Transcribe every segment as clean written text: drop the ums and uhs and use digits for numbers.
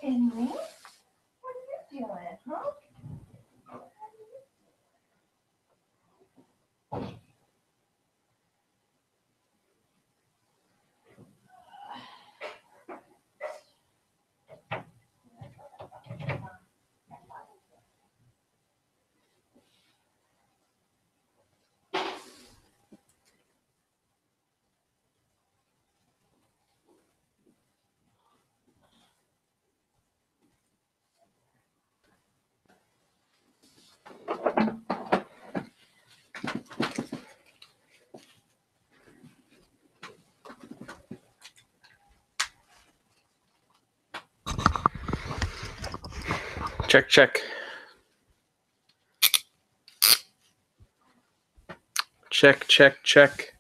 kidding me? What are you doing, huh? Check, check. Check, check, check.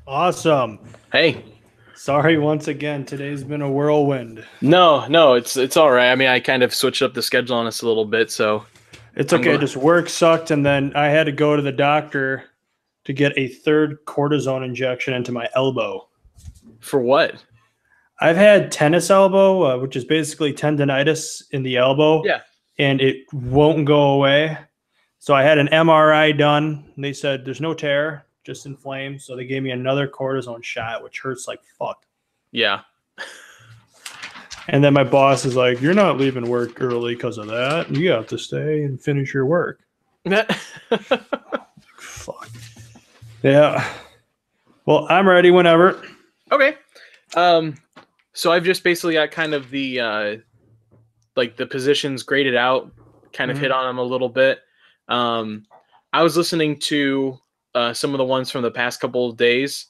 Awesome. Hey. Sorry once again. Today's been a whirlwind. No, it's all right. I mean, I kind of switched up the schedule on us a little bit, so It's okay. Just work sucked, and then I had to go to the doctor to get a third cortisone injection into my elbow. For what? I've had tennis elbow, which is basically tendonitis in the elbow. Yeah. And it won't go away. So I had an MRI done, and they said there's no tear, just inflamed. So they gave me another cortisone shot, which hurts like fuck. Yeah. And then my boss is like, "You're not leaving work early because of that. You have to stay and finish your work." Fuck. Yeah. Well, I'm ready whenever. Okay. So I've just basically got kind of the the positions graded out, kind of hit on them a little bit. I was listening to some of the ones from the past couple of days.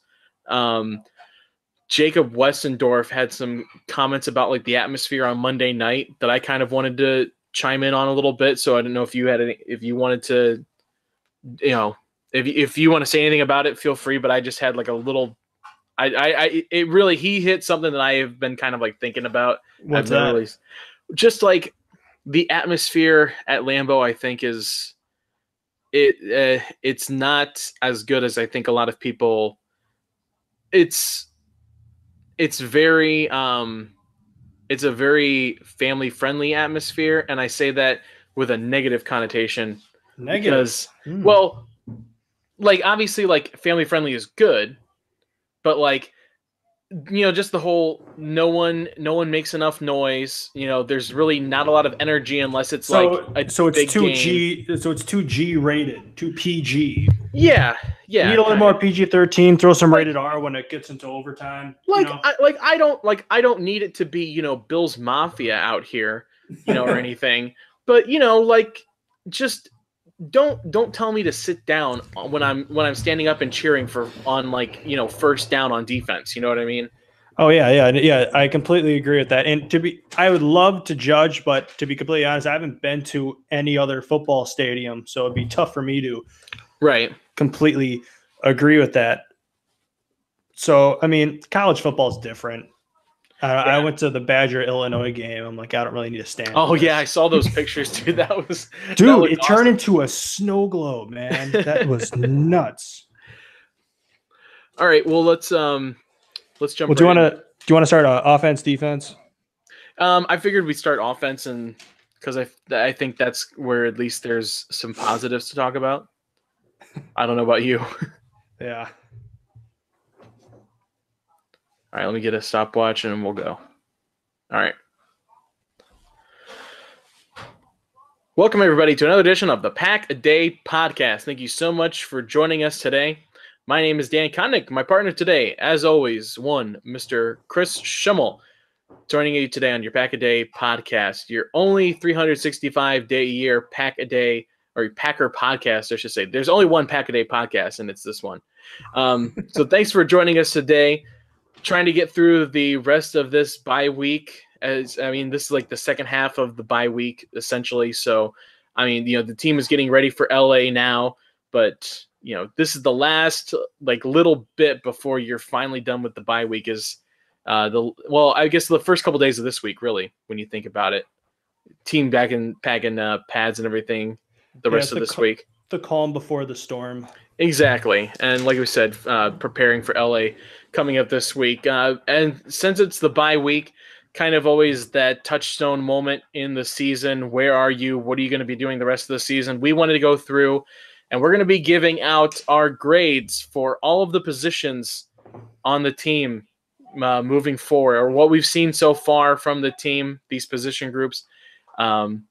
Jacob Westendorf had some comments about like the atmosphere on Monday night that I kind of wanted to chime in on a little bit. So I don't know if you had if you wanted to, if you want to say anything about it, feel free. But I just had like a little, he hit something that I have been kind of like thinking about. What's that? Really, just like the atmosphere at Lambeau, I think it's not as good as I think a lot of people. It's very it's a very family friendly atmosphere, and I say that with a negative connotation. Negative. Because well, like obviously like family friendly is good, but like just the whole no one makes enough noise. There's really not a lot of energy unless it's it's 2G. So it's 2G rated, 2PG. Yeah. You need a little more PG-13. Throw some rated R when it gets into overtime. I don't need it to be Bill's Mafia out here, or anything. But just don't tell me to sit down when I'm standing up and cheering on first down on defense. You know what I mean? Oh yeah. I completely agree with that. And I would love to judge, but to be completely honest, I haven't been to any other football stadium, so it'd be tough for me to completely agree with that. So I mean, college football is different. I went to the Badger Illinois game. I'm like, I don't really need to stand. Oh yeah, I saw those pictures, dude. It awesome. Turned into a snow globe, man. That was nuts. All right, well let's jump. Well, do you want to start offense, defense? I figured we'd start offense, and because I think that's where at least there's some positives to talk about. I don't know about you. Yeah. All right, let me get a stopwatch and we'll go. All right. Welcome, everybody, to another edition of the Pack a Day podcast. Thank you so much for joining us today. My name is Dan Connick. My partner today, as always, Mr. Chris Schimmel, joining you today on your Pack a Day podcast, your only 365-day-a-year Pack a Day, or Packer podcast, I should say. There's only one Pack a Day podcast, and it's this one. So thanks for joining us today. Trying to get through the rest of this bye week. This is like the second half of the bye week, essentially. So, the team is getting ready for LA now, but this is the last little bit before you're finally done with the bye week. Is I guess the first couple days of this week, really, when you think about it. Team back in packing pads and everything. The rest of this week. The calm before the storm. Exactly, and like we said, preparing for LA coming up this week. And since it's the bye week, kind of always that touchstone moment in the season. Where are you? What are you going to be doing the rest of the season? We wanted to go through, and we're going to be giving out our grades for all of the positions on the team moving forward, or what we've seen so far from the team, these position groups, and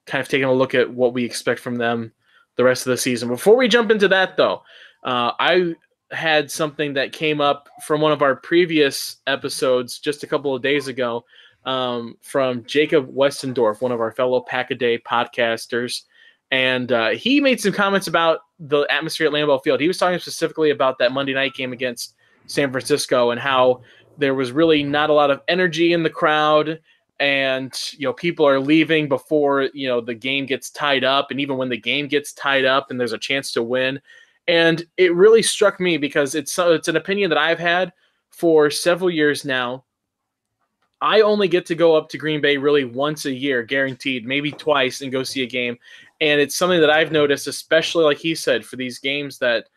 kind of taking a look at what we expect from them the rest of the season. Before we jump into that, though, I had something that came up from one of our previous episodes just a couple of days ago from Jacob Westendorf, one of our fellow Pack-A-Day podcasters. And he made some comments about the atmosphere at Lambeau Field. He was talking specifically about that Monday night game against San Francisco and how there was really not a lot of energy in the crowd. And, people are leaving before, the game gets tied up. And even when the game gets tied up and there's a chance to win. And it really struck me because it's an opinion that I've had for several years now. I only get to go up to Green Bay really once a year, guaranteed, maybe twice, and go see a game. And it's something that I've noticed, especially like he said, for these games that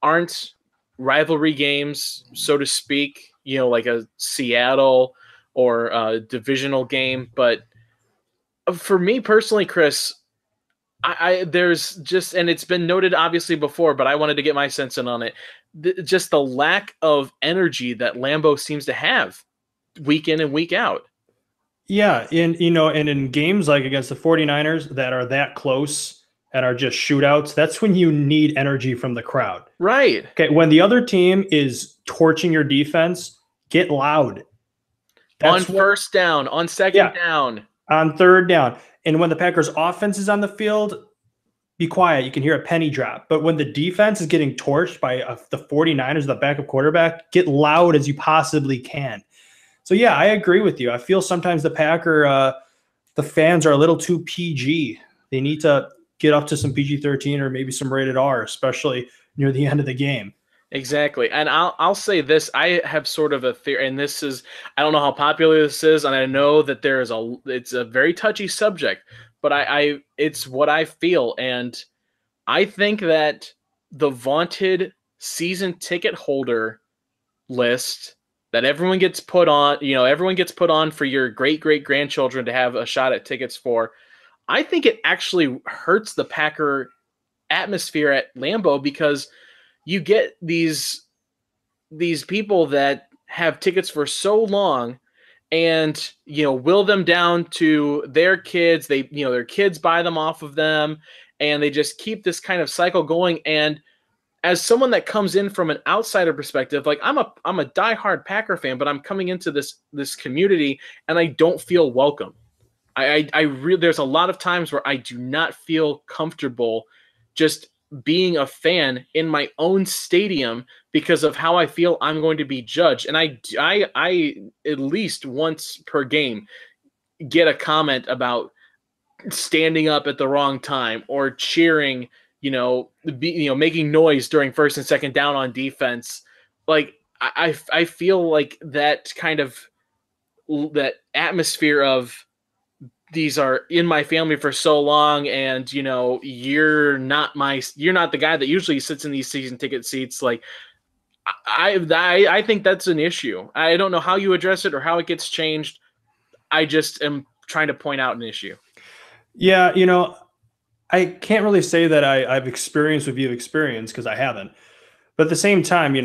aren't rivalry games, so to speak, like a Seattle or a divisional game. But for me personally, Chris, there's just, and it's been noted obviously before, but I wanted to get my sense in on it. Just the lack of energy that Lambeau seems to have week in and week out. Yeah. And in games like against the 49ers that are that close and are just shootouts, that's when you need energy from the crowd. Right. Okay. When the other team is torching your defense, get loud. That's on first down, on second down, on third down. And when the Packers offense is on the field, be quiet. You can hear a penny drop. But when the defense is getting torched by the 49ers, the backup quarterback, get loud as you possibly can. So, yeah, I agree with you. I feel sometimes the fans are a little too PG. They need to get up to some PG-13 or maybe some rated R, especially near the end of the game. Exactly. And I'll say this. I have sort of a theory, and this is, I don't know how popular this is, and I know that it's a very touchy subject, but it's what I feel. And I think that the vaunted season ticket holder list that everyone gets put on for your great-great-grandchildren to have a shot at tickets for, I think it actually hurts the Packer atmosphere at Lambeau because you get these people that have tickets for so long and, will them down to their kids. Their kids buy them off of them and they just keep this kind of cycle going. And as someone that comes in from an outsider perspective, like I'm a diehard Packer fan, but I'm coming into this community and I don't feel welcome. There's a lot of times where I do not feel comfortable just being a fan in my own stadium because of how I feel I'm going to be judged. And I at least once per game get a comment about standing up at the wrong time or cheering, making noise during first and second down on defense. Like I feel like that kind of that atmosphere of these are in my family for so long, and you're not the guy that usually sits in these season ticket seats. Like I think that's an issue. I don't know how you address it or how it gets changed. I just am trying to point out an issue. Yeah, I can't really say that I've experienced what you've experienced because I haven't. But at the same time,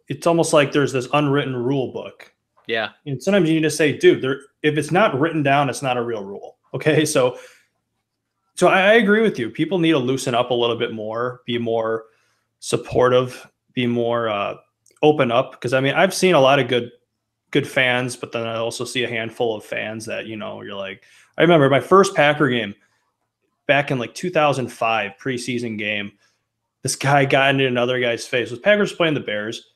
it's almost like there's this unwritten rule book. Yeah. And sometimes you need to say, dude, if it's not written down, it's not a real rule. Okay. So I agree with you. People need to loosen up a little bit more, be more supportive, be more open up. Because I've seen a lot of good fans, but then I also see a handful of fans that, you're like, I remember my first Packer game back in like 2005 preseason game. This guy got into another guy's face. The Packers playing the Bears,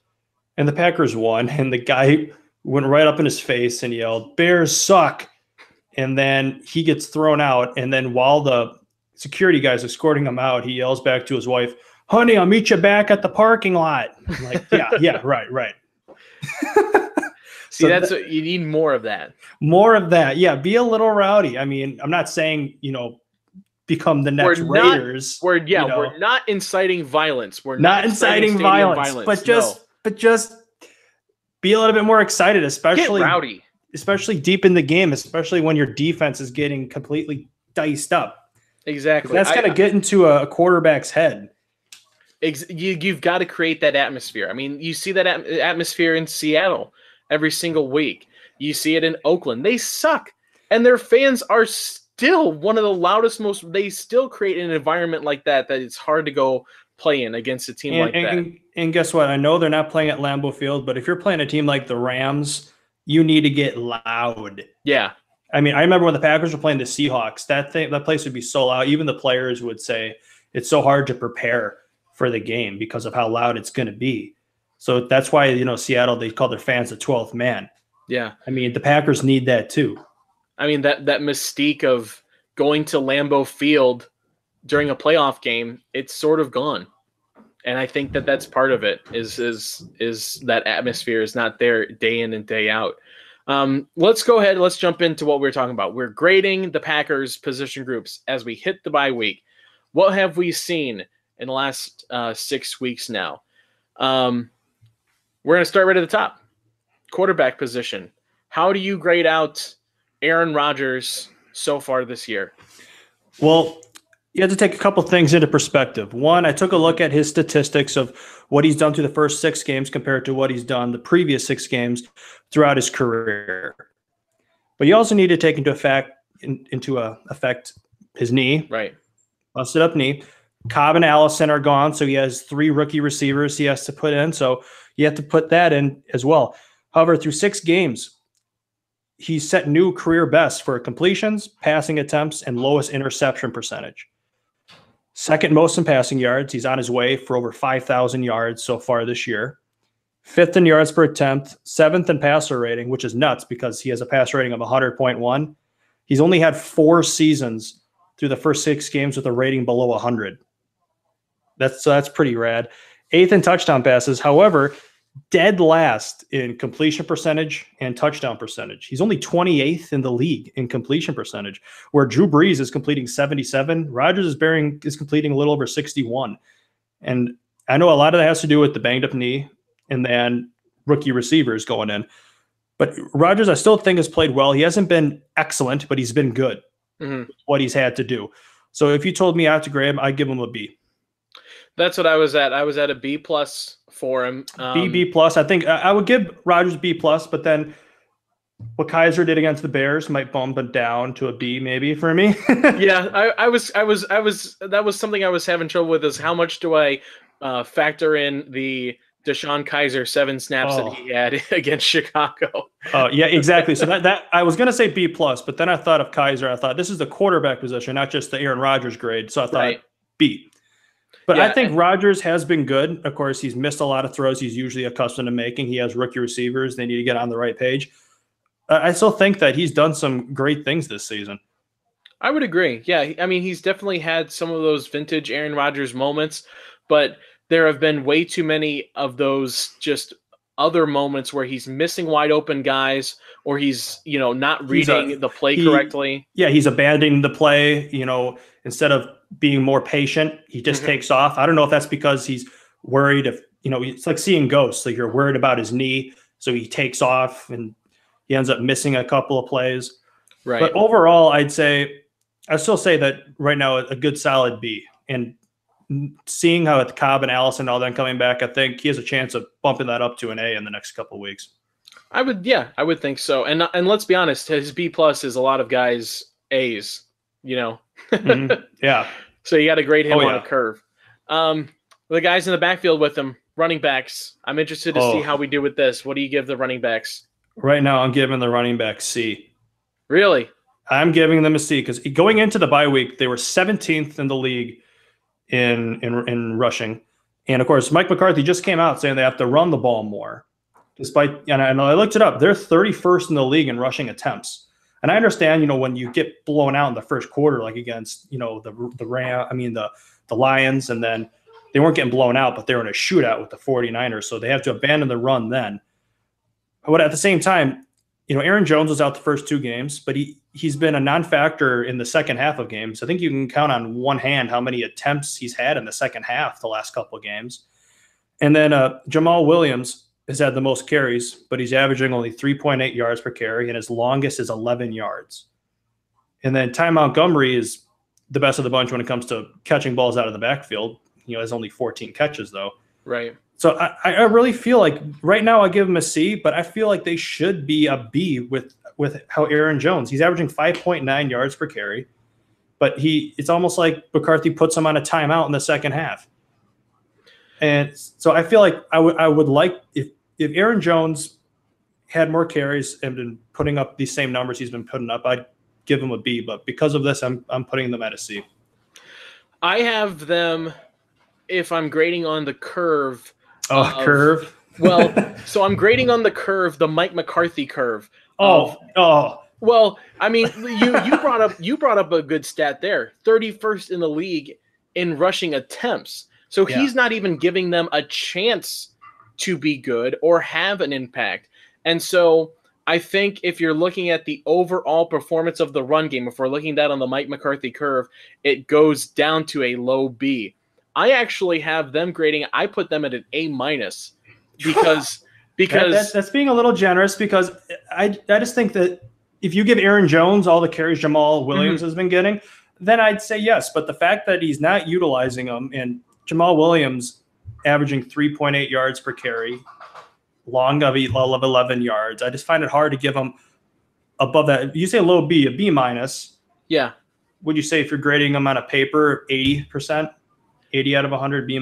and the Packers won, and the guy went right up in his face and yelled, "Bears suck." And then he gets thrown out. And then while the security guys escorting him out, he yells back to his wife, "Honey, I'll meet you back at the parking lot." I'm like, yeah, right. See, that's what you need, more of that. More of that. Yeah. Be a little rowdy. I'm not saying, become the next Raiders. We're not inciting violence. We're not inciting violence. But just be a little bit more excited, especially get rowdy. especially deep in the game, especially when your defense is getting completely diced up. Exactly. That's going to get into a quarterback's head. You've got to create that atmosphere. I mean, you see that atmosphere in Seattle every single week. You see it in Oakland. They suck, and their fans are still one of the loudest, they still create an environment like that it's hard to go play in against a team like that. And guess what? I know they're not playing at Lambeau Field, but if you're playing a team like the Rams, you need to get loud. Yeah. I mean, I remember when the Packers were playing the Seahawks, that place would be so loud. Even the players would say it's so hard to prepare for the game because of how loud it's going to be. So that's why, Seattle, they call their fans the 12th man. Yeah. I mean, the Packers need that too. I mean, that mystique of going to Lambeau Field during a playoff game, it's sort of gone. And I think that's part of it is that atmosphere is not there day in and day out. Let's go ahead. Let's jump into what we're talking about. We're grading the Packers position groups as we hit the bye week. What have we seen in the last 6 weeks now? We're going to start right at the top. Quarterback position. How do you grade out Aaron Rodgers so far this year? Well, you have to take a couple things into perspective. One, I took a look at his statistics of what he's done through the first 6 games compared to what he's done the previous 6 games throughout his career. But you also need to take into effect his knee. Right. Busted up knee. Cobb and Allison are gone, so he has 3 rookie receivers he has to put in. So you have to put that in as well. However, through 6 games, he's set new career bests for completions, passing attempts, and lowest interception percentage. Second most in passing yards. He's on his way for over 5,000 yards so far this year. 5th in yards per attempt. 7th in passer rating, which is nuts because he has a passer rating of 100.1. He's only had 4 seasons through the first 6 games with a rating below 100. That's pretty rad. 8th in touchdown passes. However, dead last in completion percentage and touchdown percentage. He's only 28th in the league in completion percentage, where Drew Brees is completing 77. Rodgers is completing a little over 61. And I know a lot of that has to do with the banged up knee and then rookie receivers going in. But Rodgers, I still think, has played well. He hasn't been excellent, but he's been good. What he's had to do. So if you told me I have to grade him, I'd give him a B. That's what I was at. I was at a B+ for him. B+. I think I would give Rodgers B+, but then what Kaiser did against the Bears might bump it down to a B maybe for me. Yeah, I was. That was something I was having trouble with. Is how much do I factor in the DeShone Kizer 7 snaps that he had against Chicago? Yeah, exactly. So that I was gonna say B+, but then I thought of Kizer. I thought this is the quarterback position, not just the Aaron Rodgers grade. So I thought B. But yeah, I think Rodgers has been good. Of course, he's missed a lot of throws he's usually accustomed to making. He has rookie receivers. They need to get on the right page. I still think that he's done some great things this season. I would agree. Yeah, I mean, he's definitely had some of those vintage Aaron Rodgers moments, but there have been way too many of those just other moments where he's missing wide open guys or he's, not reading the play correctly. Yeah, he's abandoning the play, instead of being more patient, he just takes off. I don't know if that's because he's worried if, it's like seeing ghosts. Like you're worried about his knee, so he takes off and he ends up missing a couple of plays. Right. But overall, I still say that right now a good solid B. And seeing how with Cobb and Allison all them coming back, I think he has a chance of bumping that up to an A in the next couple of weeks. I would think so. And let's be honest, his B+ is a lot of guys' A's, Yeah. So you got to grade him on a curve. The guys in the backfield with him, running backs. I'm interested to see how we do with this. What do you give the running backs? Right now, I'm giving the running back C. Really? I'm giving them a C because going into the bye week, they were 17th in the league in rushing. And, of course, Mike McCarthy just came out saying they have to run the ball more. And I looked it up. They're 31st in the league in rushing attempts. And I understand, when you get blown out in the first quarter, like against, the Lions, and then they weren't getting blown out, but they were in a shootout with the 49ers. So they have to abandon the run then. But at the same time, Aaron Jones was out the first 2 games, but he's been a non-factor in the second half of games. I think you can count on one hand how many attempts he's had in the second half the last couple of games. And then Jamal Williams has had the most carries, but he's averaging only 3.8 yards per carry, and his longest is 11 yards. And then Ty Montgomery is the best of the bunch when it comes to catching balls out of the backfield. Has only 14 catches, though. Right. So I really feel like right now I give him a C, but I feel like they should be a B with how Aaron Jones. He's averaging 5.9 yards per carry, but it's almost like McCarthy puts him on a timeout in the second half. And so I feel like I would like if Aaron Jones had more carries and been putting up these same numbers he's been putting up, I'd give him a B. But because of this, I'm putting them at a C. I have them, if I'm grading on the curve. Curve. Well, so I'm grading on the curve, the Mike McCarthy curve. Well, I mean, you brought up a good stat there. 31st in the league in rushing attempts. So he's not even giving them a chance to be good or have an impact. And so I think if you're looking at the overall performance of the run game, if we're looking at that on the Mike McCarthy curve, it goes down to a low B. I actually have them grading. I put them at an A- because that's being a little generous, because I just think that if you give Aaron Jones all the carries Jamal Williams has been getting, then I'd say yes. But the fact that he's not utilizing them, and Jamal Williams averaging 3.8 yards per carry, long of 11 yards, I just find it hard to give him above that. You say low B, a B-. Yeah. Would you say if you're grading them on a paper, 80%? 80 out of 100, B-?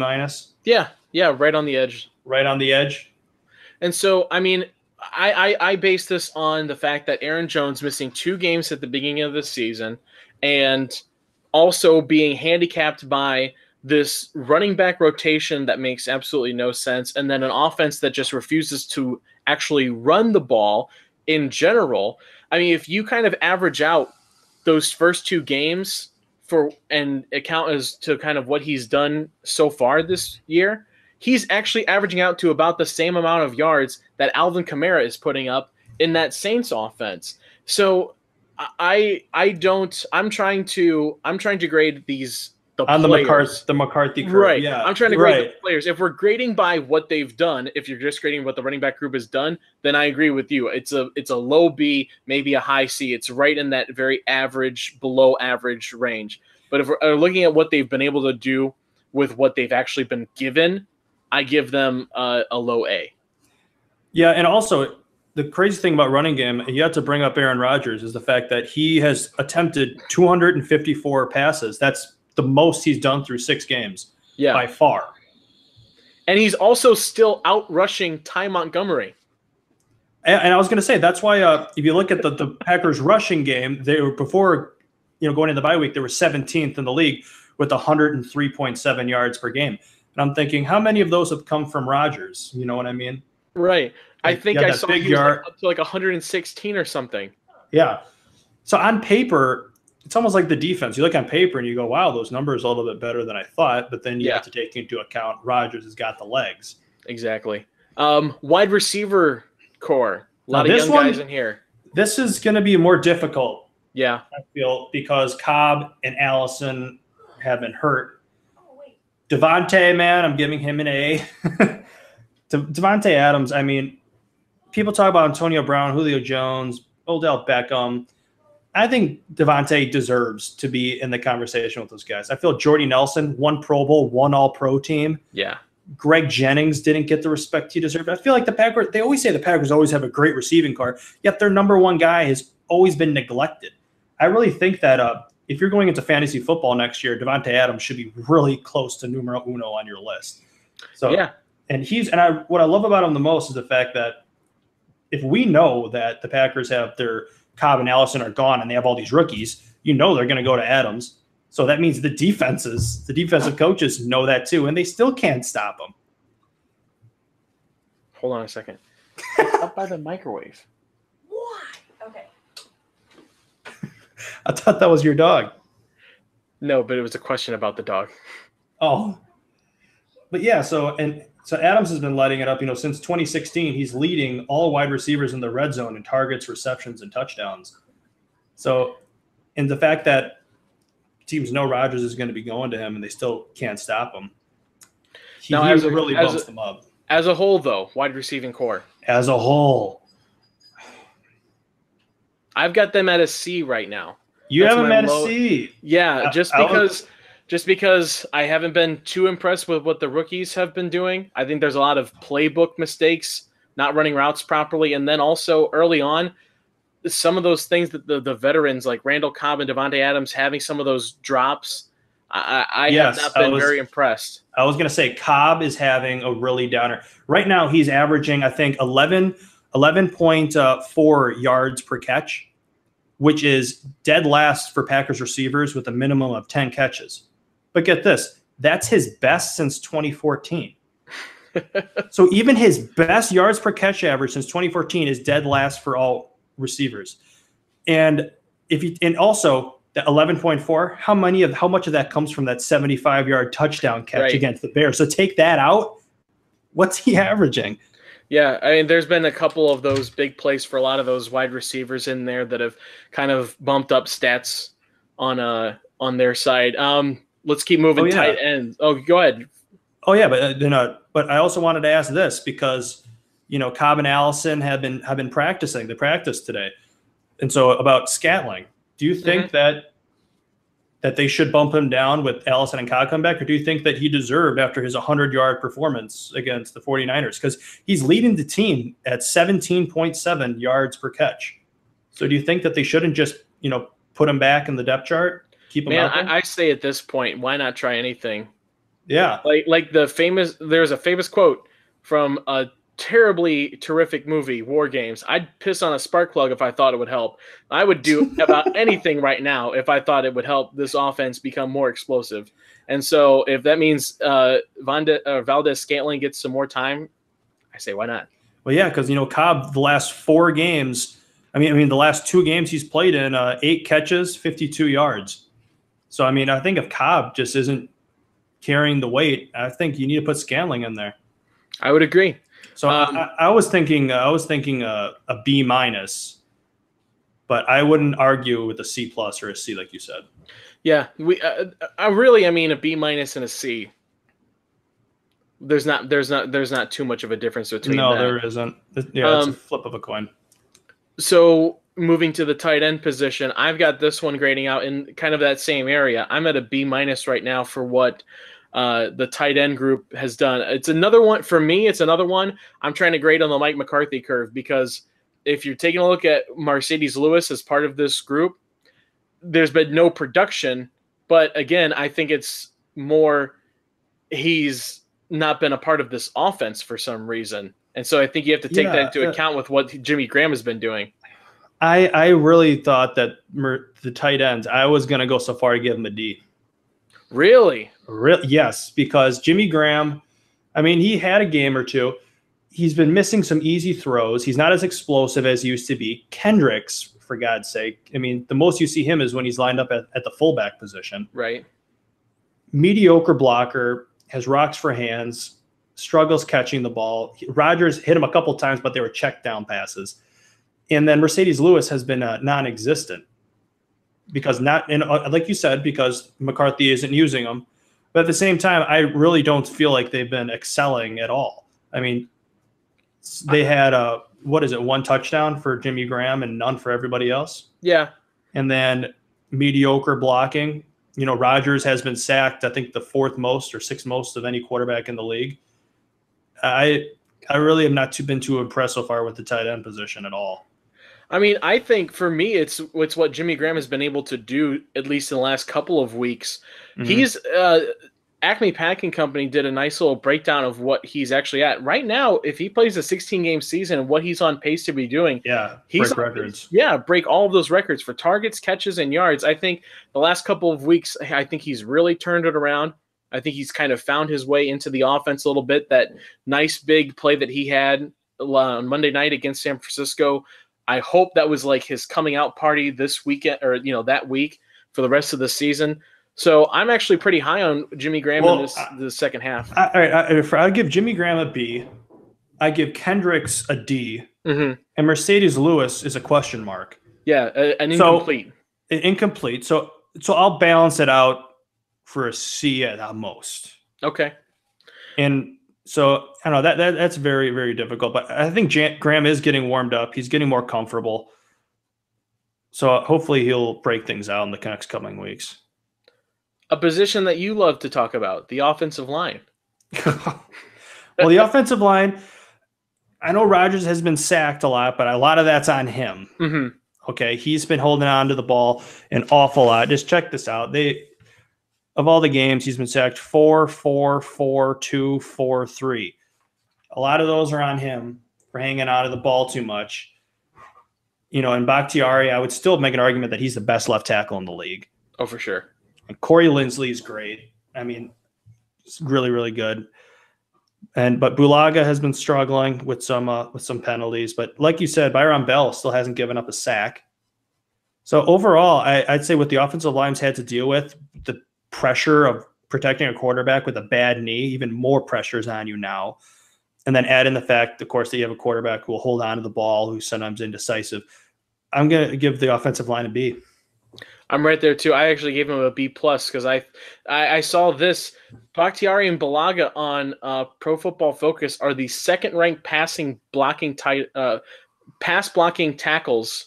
Yeah, right on the edge. Right on the edge. And so, I mean, I base this on the fact that Aaron Jones missing 2 games at the beginning of the season, and also being handicapped by this running back rotation that makes absolutely no sense, and then an offense that just refuses to actually run the ball in general. I mean, if you kind of average out those first 2 games and account as to kind of what he's done so far this year, he's actually averaging out to about the same amount of yards that Alvin Kamara is putting up in that Saints offense. So I'm trying to grade these on the McCarthy curve. Right. Yeah. I'm trying to grade the players. If we're grading by what they've done, if you're just grading what the running back group has done, then I agree with you. It's a low B, maybe a high C. It's right in that very average, below average range. But if we're looking at what they've been able to do with what they've actually been given, I give them a low A. Yeah, and also the crazy thing about running game, you have to bring up Aaron Rodgers, is the fact that he has attempted 254 passes. That's the most he's done through 6 games, by far. And he's also still out rushing Ty Montgomery. And I was going to say, that's why if you look at the Packers rushing game, they were before going into the bye week, they were 17th in the league with 103.7 yards per game. And I'm thinking, how many of those have come from Rodgers? You know what I mean? Right. I think I saw big he was yard up to like 116 or something. Yeah. So on paper, it's almost like the defense. You look on paper and you go, wow, those numbers are a little bit better than I thought. But then you have to take into account Rodgers has got the legs. Exactly. Wide receiver core. A lot of young guys in here. This is going to be more difficult. Yeah. I feel, because Cobb and Allison have been hurt. Devontae, man, I'm giving him an A. Devontae Adams, I mean, people talk about Antonio Brown, Julio Jones, Odell Beckham. I think Devontae deserves to be in the conversation with those guys. I feel Jordy Nelson, 1 Pro Bowl, 1 All-Pro team. Yeah. Greg Jennings didn't get the respect he deserved. I feel like the Packers, they always say the Packers always have a great receiving core, yet their number 1 guy has always been neglected. I really think that if you're going into fantasy football next year, Devontae Adams should be really close to numero uno on your list. So, yeah. And what I love about him the most is the fact that if we know that the Packers have their Cobb and Allison are gone and they have all these rookies, they're going to go to Adams. So that means the defensive coaches know that too, and they still can't stop him. Hold on a second. It's up by the microwave. What? Okay. I thought that was your dog. No, but it was a question about the dog. Oh. But yeah, so Adams has been lighting it up. Since 2016, he's leading all wide receivers in the red zone in targets, receptions, and touchdowns. So, and the fact that teams know Rodgers is going to be going to him and they still can't stop him, he really bumps them up. As a whole, though, wide receiving core. As a whole. I've got them at a C right now. You have them at a C. Yeah, just because I haven't been too impressed with what the rookies have been doing. I think there's a lot of playbook mistakes, not running routes properly, and then also early on, some of those things that the veterans like Randall Cobb and Devontae Adams having some of those drops. I have not been very impressed. I was going to say Cobb is having a really downer. Right now, he's averaging, I think, 11.4 yards per catch, which is dead last for Packers receivers with a minimum of 10 catches. But get this, that's his best since 2014. So even his best yards per catch average since 2014 is dead last for all receivers. And also the 11.4, how much of that comes from that 75-yard touchdown catch against the Bears? So take that out. What's he averaging? Yeah, I mean, there's been a couple of those big plays for a lot of those wide receivers in there that have kind of bumped up stats on their side. Let's keep moving. Tight ends. Oh, go ahead. Oh yeah, but I also wanted to ask this because Cobb and Allison have been practicing. They practiced today, and so about Scantling. Do you think that they should bump him down with Allison and Cobb come back, or do you think that he deserved after his 100-yard performance against the 49ers? Because he's leading the team at 17.7 yards per catch. So do you think that they shouldn't just, put him back in the depth chart, keep him out there? I say at this point, why not try anything? Yeah. Like there's a famous quote from a terribly terrific movie, War Games. I'd piss on a spark plug if I thought it would help. I would do about anything right now if I thought it would help this offense become more explosive. And so if that means Valdes-Scantling gets some more time, I say why not? Well, yeah, because Cobb, the last 4 games, the last 2 games he's played in, 8 catches, 52 yards. So I think if Cobb just isn't carrying the weight, I think you need to put Scantling in there. I would agree. So I was thinking a B-, but I wouldn't argue with a C+ or a C like you said. Yeah, a B- and a C. There's not too much of a difference between that. No, there isn't. Yeah, it's a flip of a coin. So moving to the tight end position, I've got this one grading out in kind of that same area. I'm at a B- right now for what the tight end group has done. It's another one for me. It's another one I'm trying to grade on the Mike McCarthy curve, because if you're taking a look at Mercedes Lewis as part of this group, there's been no production. But again, I think it's more he's not been a part of this offense for some reason. And so I think you have to take that into account with what Jimmy Graham has been doing. I really thought that the tight ends, I was going to go so far to give him a D. Really? Yes, because Jimmy Graham, he had a game or two. He's been missing some easy throws. He's not as explosive as he used to be. Kendricks, for God's sake, the most you see him is when he's lined up at the fullback position. Right. Mediocre blocker, has rocks for hands, struggles catching the ball. Rodgers hit him a couple times, but they were check down passes. And then Mercedes Lewis has been non-existent. Because like you said, because McCarthy isn't using them. But at the same time, I really don't feel like they've been excelling at all. They had one touchdown for Jimmy Graham and none for everybody else. Yeah. And then mediocre blocking. Rodgers has been sacked, I think, the 4th most or 6th most of any quarterback in the league. I really have not been too impressed so far with the tight end position at all. I think for me, it's what Jimmy Graham has been able to do, at least in the last couple of weeks. Mm-hmm. He's Acme Packing Company did a nice little breakdown of what he's actually at right now. If he plays a 16-game season and what he's on pace to be doing, break records. Break all of those records for targets, catches, and yards. I think the last couple of weeks, I think he's really turned it around. I think he's kind of found his way into the offense a little bit. That nice big play that he had on Monday night against San Francisco, I hope that was like his coming out party this weekend, or that week for the rest of the season. So I'm actually pretty high on Jimmy Graham in the second half. All right, I give Jimmy Graham a B. I give Kendricks a D. Mm-hmm. And Mercedes Lewis is a question mark. Yeah, an incomplete. Incomplete. So I'll balance it out for a C at most. Okay. And So I don't know that's very, very difficult. But I think Graham is getting warmed up. He's getting more comfortable. So hopefully he'll break things out in the next coming weeks. A position that you love to talk about, the offensive line. Well, the offensive line, I know Rodgers has been sacked a lot, but a lot of that's on him. Mm-hmm. Okay, he's been holding on to the ball an awful lot. Just check this out. Of all the games, he's been sacked 4, 4, 4, 2, 4, 3. A lot of those are on him for hanging out of the ball too much. And Bakhtiari, I would still make an argument that he's the best left tackle in the league. Oh, for sure. And Corey Linsley is great. I mean, it's really, really good. But Bulaga has been struggling with some penalties. But like you said, Byron Bell still hasn't given up a sack. So overall, I'd say what the offensive line's had to deal with, the pressure of protecting a quarterback with a bad knee, even more pressure is on you now. And then add in the fact, of course, that you have a quarterback who will hold on to the ball, who's sometimes indecisive. I'm going to give the offensive line a B. I'm right there too. I actually gave him a B+ because I saw this. Bakhtiari and Bulaga on Pro Football Focus are the second-ranked pass blocking tackles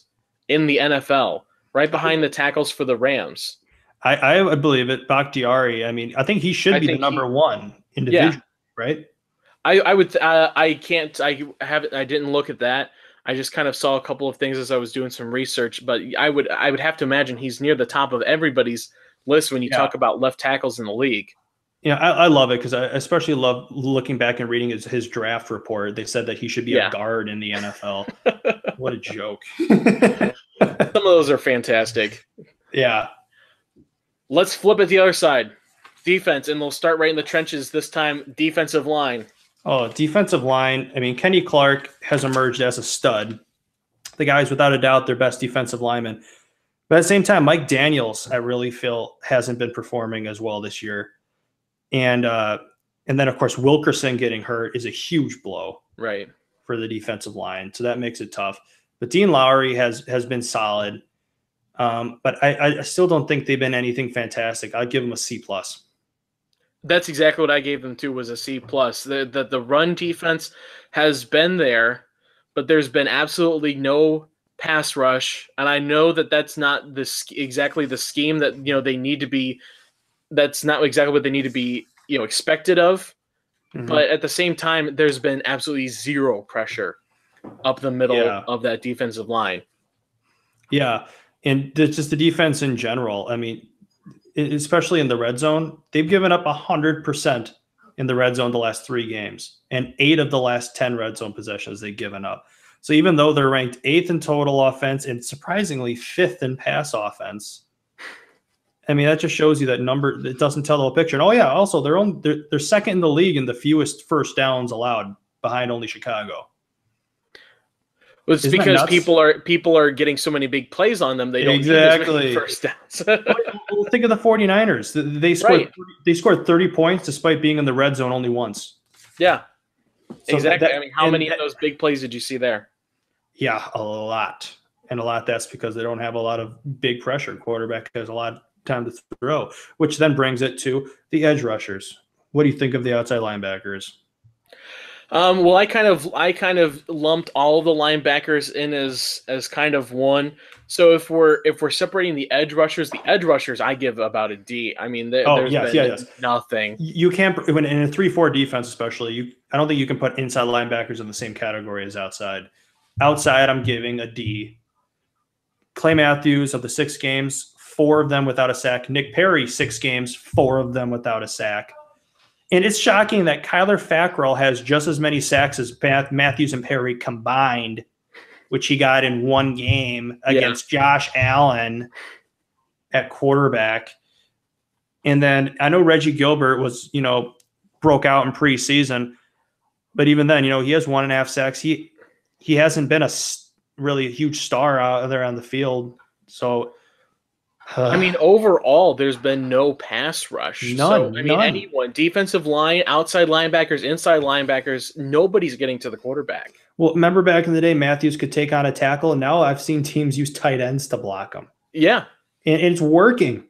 in the NFL, right behind the tackles for the Rams. I believe it. Bakhtiari. I mean, I think he should be the number one individual, right? I would. I can't. I didn't look at that. I just kind of saw a couple of things as I was doing some research, but I would have to imagine he's near the top of everybody's list when you talk about left tackles in the league. Yeah, I love it because I especially love looking back and reading his draft report. They said that he should be a guard in the NFL. What a joke. Some of those are fantastic. Yeah. Let's flip it the other side. Defense, and we'll start right in the trenches this time, defensive line. Oh, defensive line. I mean, Kenny Clark has emerged as a stud. The guy's without a doubt their best defensive lineman. But at the same time, Mike Daniels, I really feel, hasn't been performing as well this year. And then, of course, Wilkerson getting hurt is a huge blow for the defensive line. So that makes it tough. But Dean Lowry has been solid. But I still don't think they've been anything fantastic. I'd give them a C+. That's exactly what I gave them too, was a C+. The run defense has been there, but there's been absolutely no pass rush, and I know that that's not exactly the scheme that they need to be. That's not exactly what they need to be expected of. Mm-hmm. But at the same time, there's been absolutely zero pressure up the middle of that defensive line. Yeah, and just the defense in general. I mean, especially in the red zone, they've given up 100% in the red zone the last 3 games, and 8 of the last 10 red zone possessions they've given up. So even though they're ranked 8th in total offense and surprisingly 5th in pass offense, I mean, that just shows you that number. It doesn't tell the whole picture. And also they're second in the league in the fewest first downs allowed, behind only Chicago. Well, it's because people are getting so many big plays on them. They don't need as many first downs. Well, think of the 49ers. They scored 30 points despite being in the red zone only once. Yeah, so exactly. I mean, how many of those big plays did you see there? Yeah, a lot. And a lot that's because they don't have a lot of big pressure. Quarterback has a lot of time to throw, which then brings it to the edge rushers. What do you think of the outside linebackers? Well, I kind of lumped all of the linebackers in as kind of one. So if we're separating the edge rushers, I give about a D. I mean, there's been nothing. You can't, when in a 3-4 defense, especially, I don't think you can put inside linebackers in the same category as outside. Outside, I'm giving a D. Clay Matthews, of the 6 games, 4 of them without a sack. Nick Perry, 6 games, 4 of them without a sack. And it's shocking that Kyler Fackrell has just as many sacks as Matthews and Perry combined, which he got in 1 game against Josh Allen at quarterback. And then I know Reggie Gilbert was, broke out in preseason, but even then, he has 1.5 sacks. He hasn't been really a huge star out there on the field. So, I mean, overall, there's been no pass rush. None. Anyone, defensive line, outside linebackers, inside linebackers, nobody's getting to the quarterback. Well, remember back in the day, Matthews could take on a tackle, and now I've seen teams use tight ends to block him. Yeah. And it's working,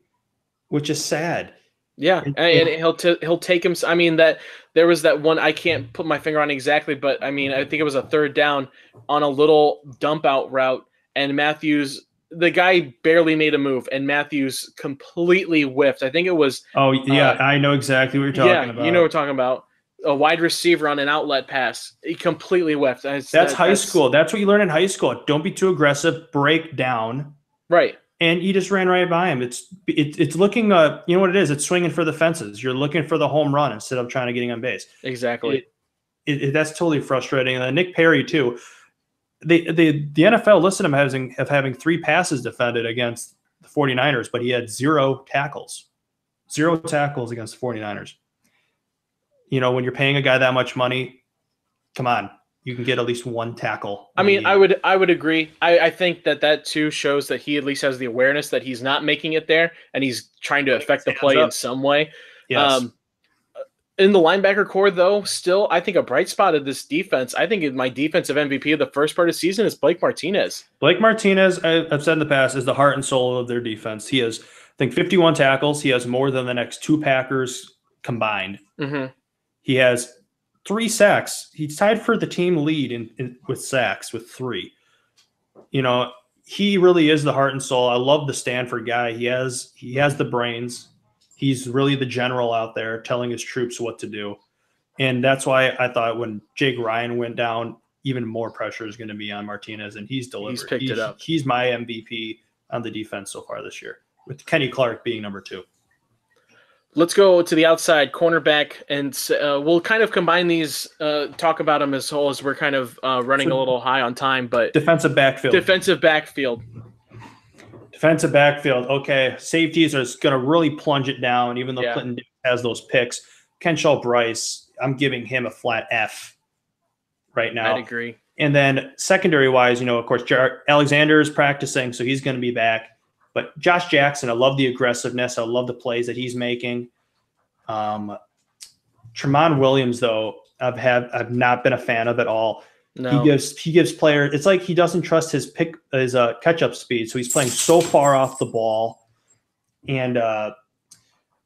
which is sad. Yeah, and he'll take him. I mean, that there was that one, I can't put my finger on exactly, but I mean, I think it was a third down on a little dump out route, and Matthews, the guy barely made a move, and Matthews completely whiffed. I think it was. Oh yeah, I know exactly what you're talking about. You know what we're talking about. A wide receiver on an outlet pass, he completely whiffed. That's high school. That's what you learn in high school. Don't be too aggressive. Break down. Right. And he just ran right by him. It's looking, you know what it is? It's swinging for the fences. You're looking for the home run instead of trying to get on base. Exactly. That's totally frustrating. And Nick Perry too. The NFL listed him as having 3 passes defended against the 49ers, but he had 0 tackles. 0 tackles against the 49ers. You know, when you're paying a guy that much money, come on. You can get at least 1 tackle. I mean, I would agree. I think that too shows that he at least has the awareness that he's not making it there, and he's trying to affect the play in some way. Yes. In the linebacker core, though, still, I think a bright spot of this defense, I think my defensive MVP of the first part of the season is Blake Martinez. Blake Martinez, I've said in the past, is the heart and soul of their defense. He has, I think, 51 tackles. He has more than the next 2 Packers combined. Mm-hmm. He has 3 sacks. He's tied for the team lead with sacks with 3. You know, he really is the heart and soul. I love the Stanford guy. He has the brains. He's really the general out there telling his troops what to do. And that's why I thought when Jake Ryan went down, even more pressure is going to be on Martinez, and he's delivered. He's picked it up. He's my MVP on the defense so far this year, with Kenny Clark being number 2. Let's go to the outside cornerback, and we'll kind of combine these, talk about them as whole, as we're kind of running a little high on time. But defensive backfield. Okay, safeties are going to really plunge it down, even though Clinton has those picks. Kenshaw Bryce, I'm giving him a flat F right now. I'd agree. And then secondary-wise, you know, of course, Alexander is practicing, so he's going to be back. But Josh Jackson, I love the aggressiveness. I love the plays that he's making. Tramon Williams, though, I've not been a fan of at all. No. He gives players. It's like he doesn't trust his catch-up speed, so he's playing so far off the ball. And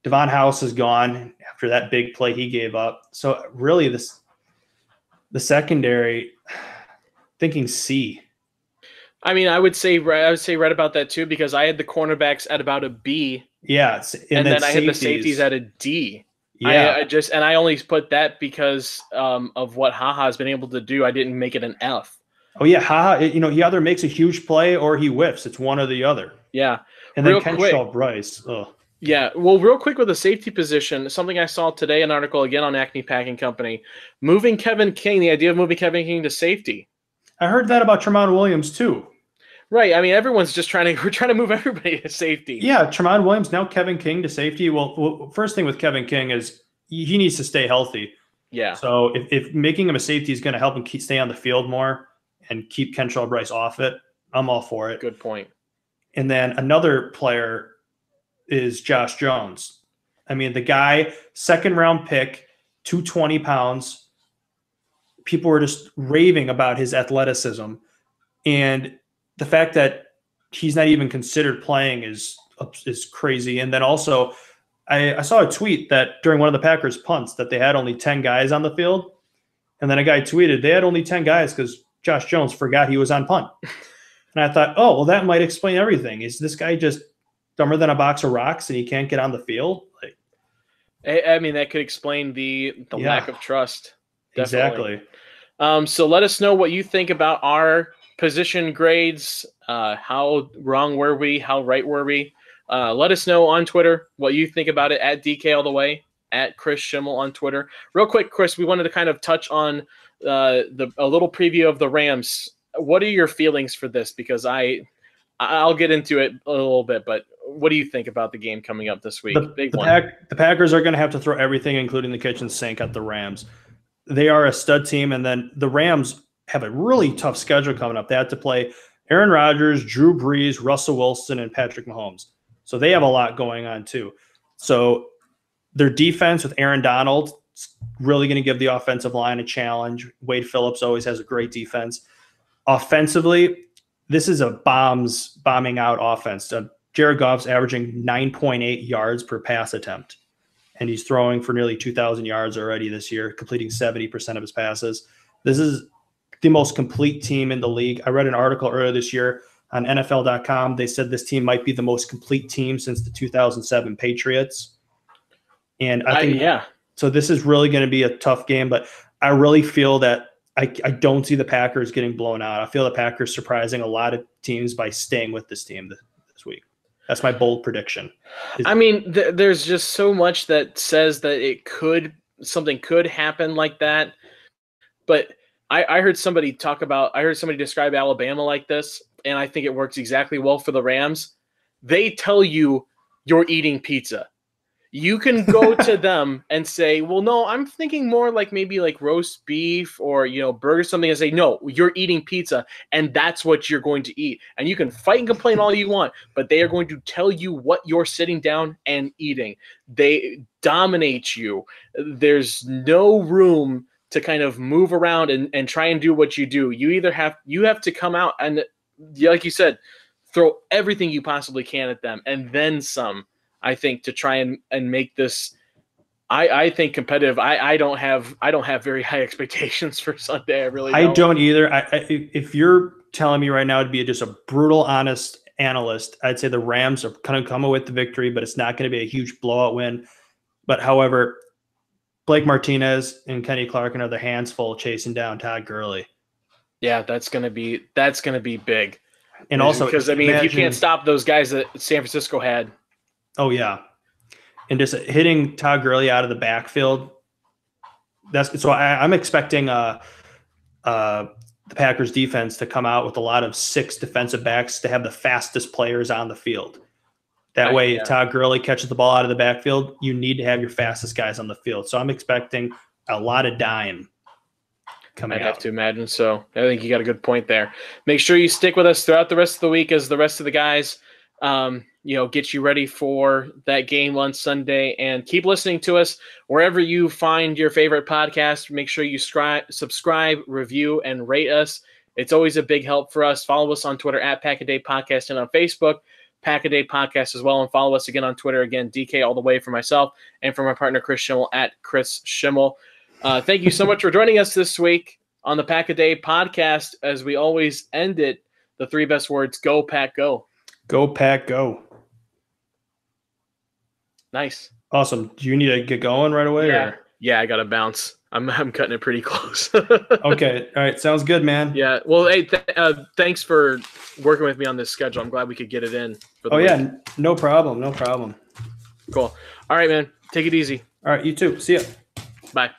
Devon House is gone after that big play he gave up. So really, the secondary, thinking C. I mean, I would say right about that too, because I had the cornerbacks at about a B. Yeah, and then I had the safeties at a D. Yeah, I only put that because of what HaHa's been able to do. I didn't make it an F. Oh yeah, HaHa. You know, he either makes a huge play or he whiffs. It's one or the other. Yeah, and then Kenshaw Bryce. Oh. Yeah, well, real quick with the safety position, something I saw today, an article again on Acme Packing Company, moving Kevin King. The idea of moving Kevin King to safety. I heard that about Tramon Williams too. Right. I mean, everyone's just we're trying to move everybody to safety. Yeah, Tramon Williams, now Kevin King to safety. Well, first thing with Kevin King is he needs to stay healthy. Yeah. So if making him a safety is going to help him stay on the field more and keep Kenshaw Bryce off it, I'm all for it. Good point. And then another player is Josh Jones. I mean, the guy, 2nd round pick, 220 pounds. People were just raving about his athleticism. And the fact that he's not even considered playing is crazy. And then also, I saw a tweet that during one of the Packers punts that they had only 10 guys on the field. And then a guy tweeted they had only 10 guys because Josh Jones forgot he was on punt. And I thought, oh, well, that might explain everything. Is this guy just dumber than a box of rocks and he can't get on the field? I mean, that could explain the lack of trust. Definitely. Exactly. So let us know what you think about our position grades. How wrong were we? How right were we? Let us know on Twitter what you think about it at DK All the Way, at Chris Schimmel on Twitter. Real quick, Chris, we wanted to kind of touch on a little preview of the Rams. What are your feelings for this? Because I'll get into it a little bit, but what do you think about the game coming up this week? The Packers are going to have to throw everything, including the kitchen sink, at the Rams. They are a stud team, and then the Rams have a really tough schedule coming up. They have to play Aaron Rodgers, Drew Brees, Russell Wilson, and Patrick Mahomes. So they have a lot going on too. So their defense with Aaron Donald is really going to give the offensive line a challenge. Wade Phillips always has a great defense. Offensively, this is a bombing out offense. Jared Goff's averaging 9.8 yards per pass attempt. and he's throwing for nearly 2,000 yards already this year, completing 70% of his passes. This is the most complete team in the league. I read an article earlier this year on NFL.com. They said this team might be the most complete team since the 2007 Patriots. And I think, so this is really going to be a tough game, but I really feel that I don't see the Packers getting blown out. I feel the Packers surprising a lot of teams by staying with this team this week. That's my bold prediction. I mean, there's just so much that says that something could happen like that. But I heard somebody describe Alabama like this, and I think it works exactly well for the Rams. They tell you you're eating pizza. You can go to them and say, well, no, I'm thinking more like maybe like roast beef or, burger, something, and say, no, you're eating pizza, and that's what you're going to eat. And you can fight and complain all you want, but they are going to tell you what you're sitting down and eating. They dominate you. There's no room to kind of move around and try and do what you do. You have to come out and, like you said, throw everything you possibly can at them and then some. I think to try and make this, I think competitive. I don't have very high expectations for Sunday. I really don't. I don't either. If you're telling me right now to be just a brutal, honest analyst, I'd say the Rams are going to come away with the victory, but it's not going to be a huge blowout win. But however, Blake Martinez and Kenny Clark are their hands full chasing down Todd Gurley. Yeah, that's gonna be big. And also, because if you can't stop those guys that San Francisco had. Oh, yeah. And just hitting Todd Gurley out of the backfield. I'm expecting the Packers defense to come out with a lot of 6 defensive backs to have the fastest players on the field. That way, if Todd Gurley catches the ball out of the backfield, you need to have your fastest guys on the field. So I'm expecting a lot of dime coming out. I have to imagine so. I think you got a good point there. Make sure you stick with us throughout the rest of the week as the rest of the guys get you ready for that game on Sunday, and keep listening to us wherever you find your favorite podcast. Make sure you subscribe, review, and rate us. It's always a big help for us. Follow us on Twitter at Pack a Day Podcast and on Facebook, Pack a Day Podcast as well. And follow us again on Twitter, again, DK all the way for myself and for my partner, Chris Schimmel at Chris Schimmel. Thank you so much for joining us this week on the Pack a Day Podcast. As we always end it, the 3 best words: go, Pack, go. Go, Pack, go. Nice. Awesome. Do you need to get going right away? Yeah, I got to bounce. I'm cutting it pretty close. Okay. All right. Sounds good, man. Yeah. Well, hey, thanks for working with me on this schedule. I'm glad we could get it in. For the week. Yeah. No problem. No problem. Cool. All right, man. Take it easy. All right. You too. See ya. Bye.